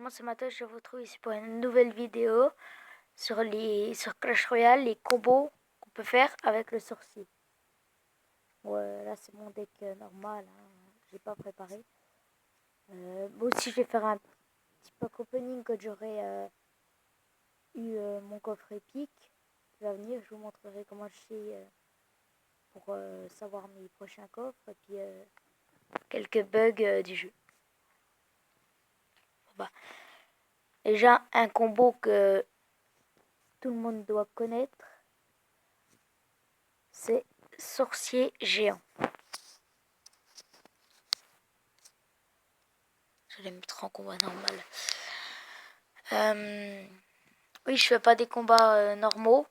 Moi c'est Matos, je vous retrouve ici pour une nouvelle vidéo sur Clash Royale, les combos qu'on peut faire avec le sorcier. Ouais, là c'est mon deck normal, hein. J'ai pas préparé. Moi aussi je vais faire un petit pack opening quand j'aurai eu mon coffre épique qui va venir. Je vous montrerai comment je fais pour savoir mes prochains coffres et puis quelques bugs du jeu. Bon, bah, déjà un combo que tout le monde doit connaître, c'est sorcier géant. Je vais mettre en combat normal. Oui, je fais pas des combats normaux.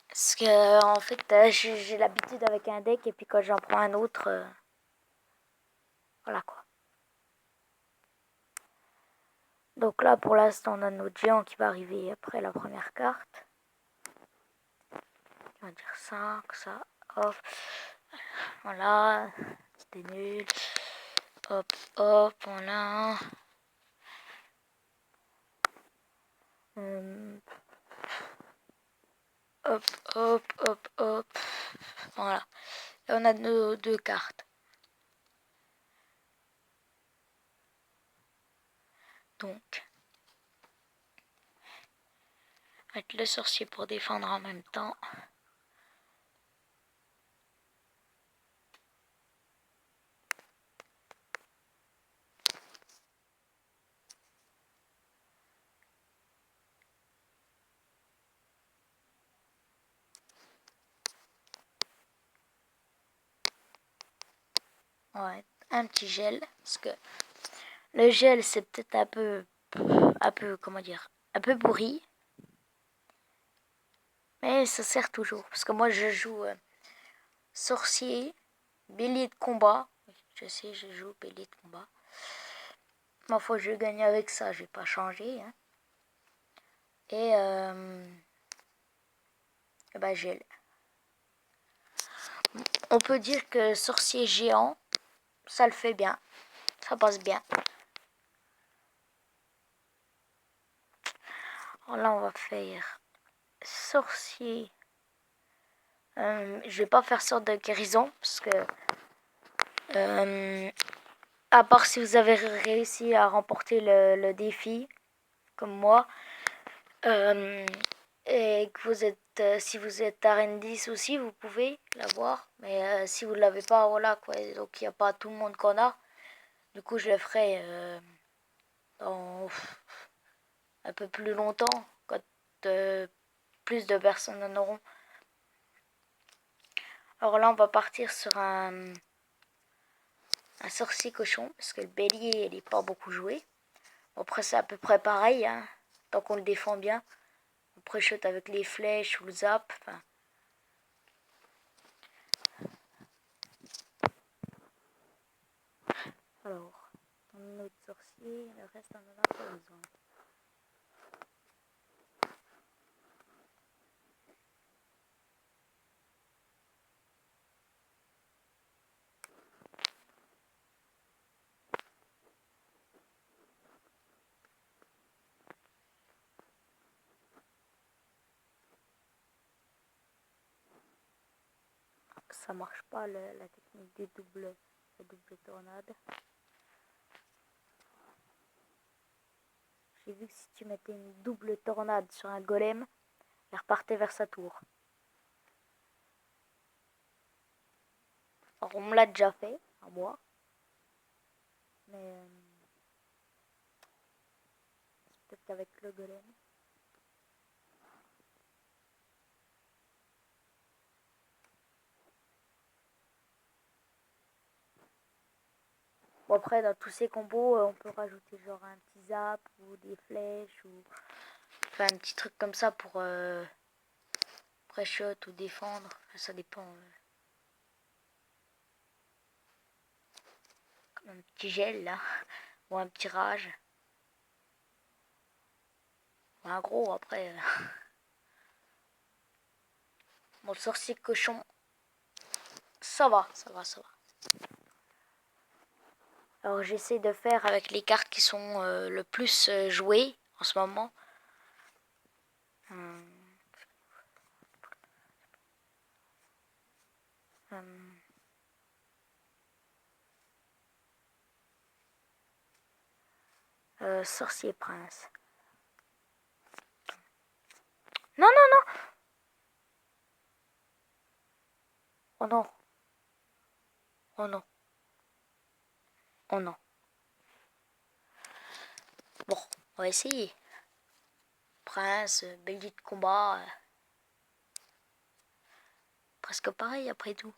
Parce que en fait, j'ai l'habitude avec un deck et puis quand j'en prends un autre, voilà quoi. Donc là, pour l'instant, on a notre géant qui va arriver après la première carte. On va dire 5, ça, hop. Voilà, c'était nul. Hop, hop, voilà. Hop, hop, hop, hop. Voilà. Là, on a nos deux cartes. Donc, mettre le sorcier pour défendre en même temps. Ouais, un petit gel. Parce que le gel, c'est peut-être comment dire, un peu pourri. Mais ça sert toujours. Parce que moi, je joue sorcier, bélier de combat. Je sais, je joue bélier de combat. Ma foi, je gagne avec ça, je vais pas changer. Hein. Et bah, gel. On peut dire que sorcier géant, ça le fait bien. Ça passe bien. Alors là, on va faire sorcier. Je vais pas faire sorte de guérison parce que à part si vous avez réussi à remporter le défi comme moi et que vous êtes si vous êtes arène 10 aussi, vous pouvez l'avoir, mais si vous l'avez pas, voilà quoi. Donc il n'y a pas tout le monde qu'on a. Du coup, je le ferai dans un peu plus longtemps quand plus de personnes en auront. Alors là, on va partir sur un sorcier cochon, parce que le bélier, il n'est pas beaucoup joué. Après, c'est à peu près pareil, hein, tant qu'on le défend bien. On pré-shot avec les flèches ou le zap. Enfin. Alors, notre sorcier, le reste, on en a pas besoin. Ça marche pas la technique des double tornade. J'ai vu que si tu mettais une double tornade sur un golem, il repartait vers sa tour. Alors on me l'a déjà fait, à moi. Mais c'est peut-être qu'avec le golem. Bon après dans tous ces combos on peut rajouter genre un petit zap ou des flèches ou enfin un petit truc comme ça pour pré-shot ou défendre, enfin, ça dépend. Comme un petit gel là ou un petit rage. Ou un gros après. Bon, le sorcier cochon, ça va, ça va, ça va. Alors j'essaie de faire avec les cartes qui sont le plus jouées en ce moment. Sorcier prince. Non, non, non. Oh non. Oh non. Oh non. Bon, on va essayer. Prince, belle de combat. Presque pareil après tout.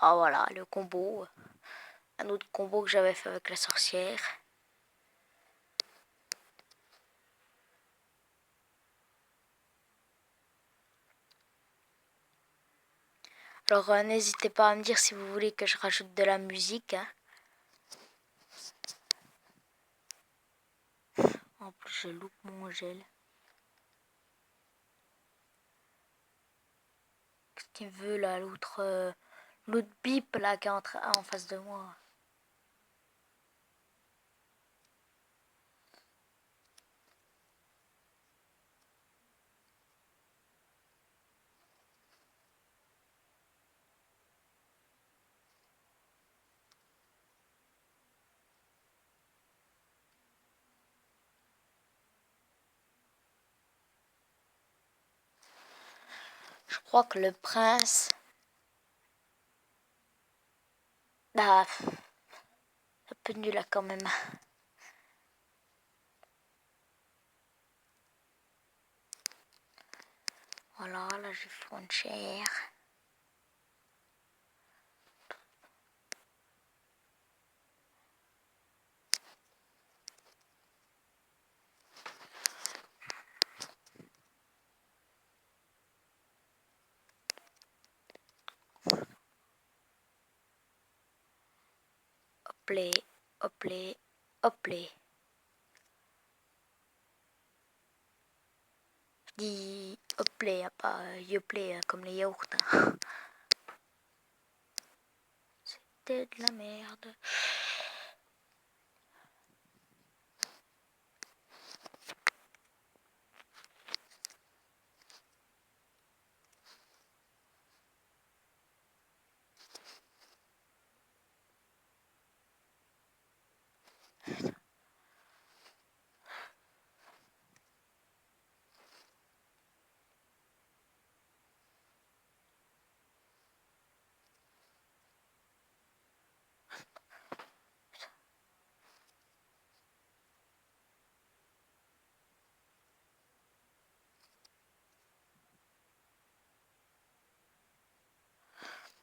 Ah voilà, le combo. Un autre combo que j'avais fait avec la sorcière. Alors n'hésitez pas à me dire si vous voulez que je rajoute de la musique. Hein. En plus je loupe mon gel. Qu'est-ce qu'il veut là, l'autre bip là qui est en face de moi. Je crois que le prince... Ah, un peu nul là quand même. Voilà, là j'ai frontière. Hoplé, hoplé, hoplé. Je dis hoplé, pas yoplé comme les yaourts. Hein. C'était de la merde.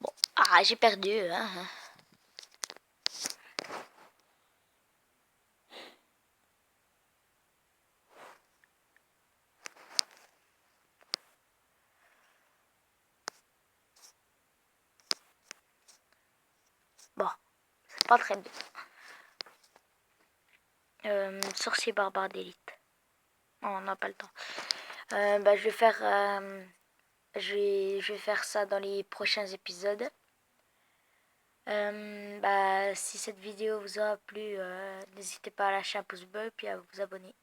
Bon, ah j'ai perdu. Hein. Bon, c'est pas très bien. Sorcier barbare d'élite. Non, on n'a pas le temps. Bah, je vais faire... je vais faire ça dans les prochains épisodes. Bah, si cette vidéo vous a plu, n'hésitez pas à lâcher un pouce bleu puis à vous abonner.